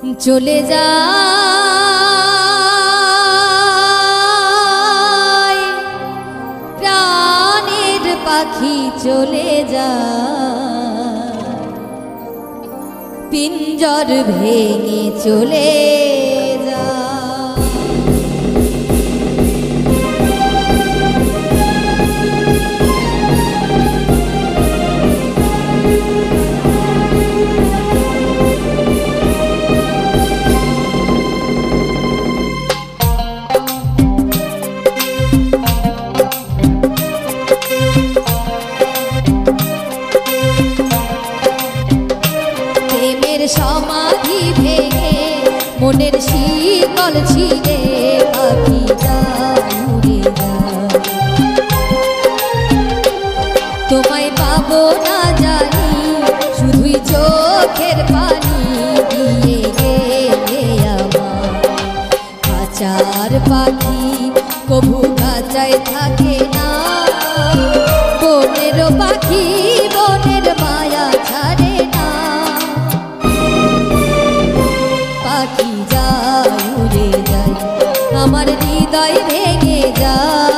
চলে যায় প্রাণের পাখি চলে যায় পিঞ্জর ভেঙে চলে সমাধি ভেঙে মনের শিকল ছিঁড়ে পাখিটা উড়ে যায় তোমায় পাবো না জানি শুধুই চোখের পানি দিয়ে গেলে আমার খাঁচার পাখি কবু খাঁচায় থাকে না বনের পাখি বনের মায়া ছাড়ে না পাখি যায় উড়ে যায় আমার হৃদয় ভেঙে যায়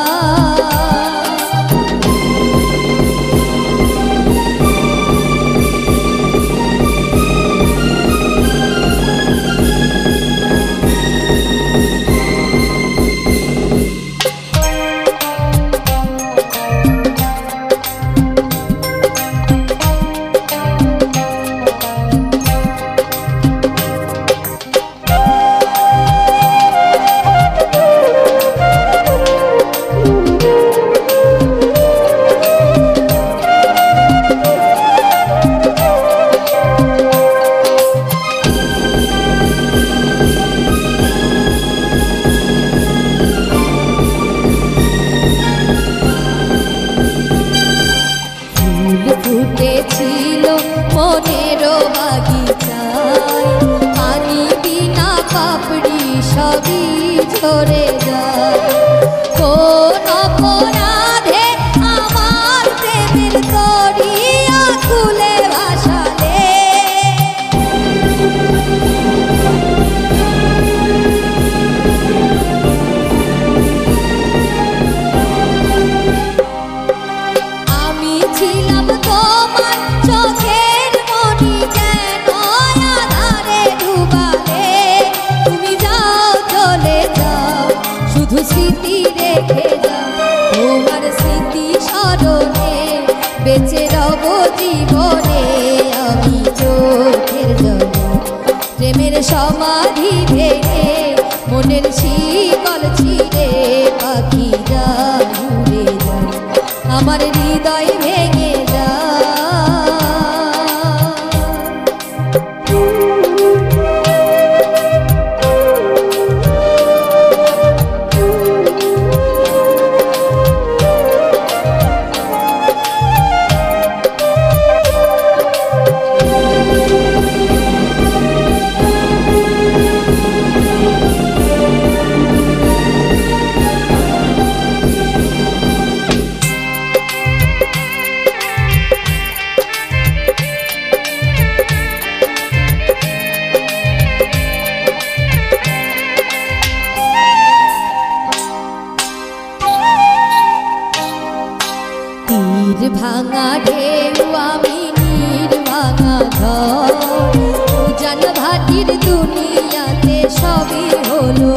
ফুটেছিল মনের বাগিচায় পানি বিনা পাপড়ি সবই ঝরে যায় কোন অপরাধে আমার প্রেমের দরিয়া খুলে ভাসালে আমি ছিলাম তোমার চোখের মনি যেন আধারে ডুবালে তুমি যাও চলে যাও শুধু স্মৃতি রেখে যাও তোমার স্মৃতি স্মরণে বেঁচে রব জীবনে আমি চোখের জলে প্রেমের সমাধি ভেঙে মনের শিকল ছিঁড়ে পাখি যায় উড়ে যায় আমার হৃদয় ভেঙে যায় ভাঙা ঢেউ আমি নীর ভাঙা ঘর উজান ভাটির দুনিয়াতে সবই হলো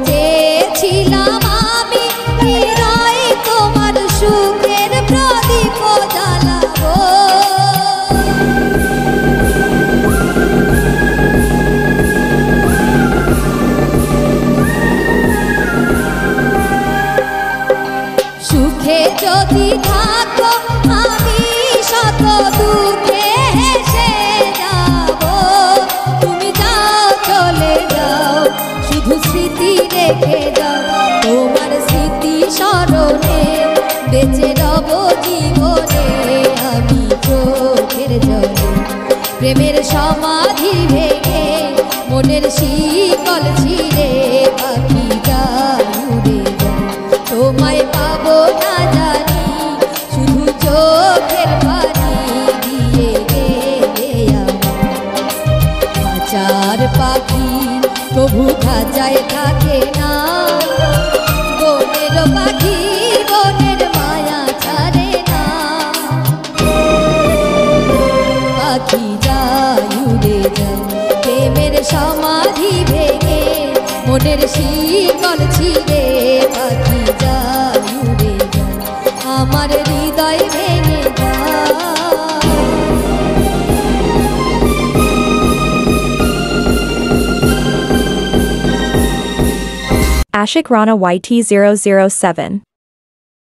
চেয়েছিলাম আমি হৃদয় তোমার সুখের প্রদীপ জ্বালাবো সুখে যদি থাকো আমি শত দুঃখে হেসে যাব তুমি যাও চলে যাও শুধু স্মৃতি রেখে যাও তোমার স্মৃতি স্মরণে বেঁচে রব জীবনে আমি চোখের জলে প্রেমের সমাধি ভেঙে মনের শিকল ছিঁড়ে পাখি যায় উড়ে যায় তোমায় পাবো না জানি শুধু চোখের পানি দিয়ে গেলে আমার রাজার পাখি তবু খাঁচায় থাকে না, বনের পাখি বনের মায়া ছাড়ে না। পাখি যায় উড়ে যায় প্রেমের সমাধি ভেঙে, মনের শিকল ছিঁড়ে পাখি যায় উড়ে যায় আমার হৃদয় ভেঙে যায়। Ashik Rana YT 007